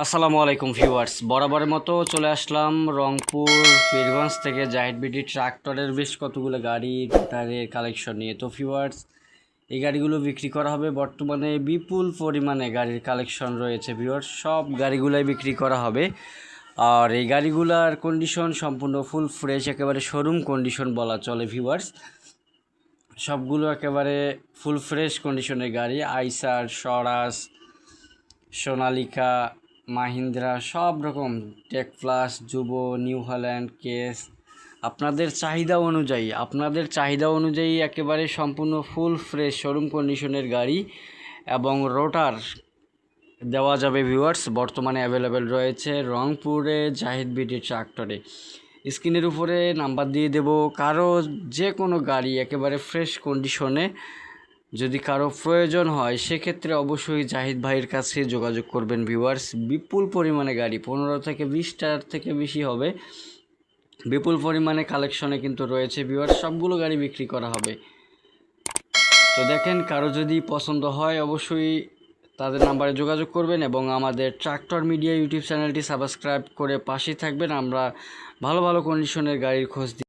আসসালামু আলাইকুম ভিউয়ার্স, বরাবরের মতো চলে আসলাম রংপুর পীরগঞ্জ থেকে জাহিদ বিডি ট্রাক্টরের বেশ কতগুলো গাড়ি রোটারের কালেকশন নিয়ে। তো ভিউয়ার্স, এই গাড়িগুলো বিক্রি করা হবে। বর্তমানে বিপুল পরিমাণে গাড়ির কালেকশন রয়েছে ভিউয়ার্স, সব গাড়িগুলোই বিক্রি করা হবে। আর এই গাড়িগুলোর কন্ডিশন সম্পূর্ণ ফুল ফ্রেশ, একেবারে শোরুম কন্ডিশন বলা চলে ভিউয়ার্স। সবগুলো একেবারে ফুল ফ্রেশ কন্ডিশনের গাড়ি। আইসার, স্বরাজ, সোনালিকা, মাহিন্দ্রা, সব রকম, টেক প্লাস, যুব, নিউ হল্যান্ড, কেস, আপনাদের চাহিদা অনুযায়ী একেবারে সম্পূর্ণ ফুল ফ্রেশ শোরুম কন্ডিশনের গাড়ি এবং রোটার দেওয়া যাবে ভিউয়ার্স। বর্তমানে অ্যাভেলেবেল রয়েছে রংপুরে জাহিদ বিডি ট্রাক্টরে। স্ক্রিনের উপরে নাম্বার দিয়ে দেব। কারো যে কোনো গাড়ি একেবারে ফ্রেশ কন্ডিশনে যদি কারো প্রয়োজন হয়, সেক্ষেত্রে অবশ্যই জাহিদ ভাইয়ের কাছে যোগাযোগ করবেন ভিউয়ার্স। বিপুল পরিমাণে গাড়ি, 15 থেকে 20টার থেকে বেশি হবে, বিপুল পরিমাণে কালেকশনে কিন্তু রয়েছে ভিউয়ার্স। সবগুলো গাড়ি বিক্রি করা হবে। তো দেখেন, কারো যদি পছন্দ হয় অবশ্যই তাদের নাম্বারে যোগাযোগ করবেন এবং আমাদের ট্রাক্টর মিডিয়া ইউটিউব চ্যানেলটি সাবস্ক্রাইব করে পাশেই থাকবেন। আমরা ভালো ভালো কন্ডিশনের গাড়ির খোঁজ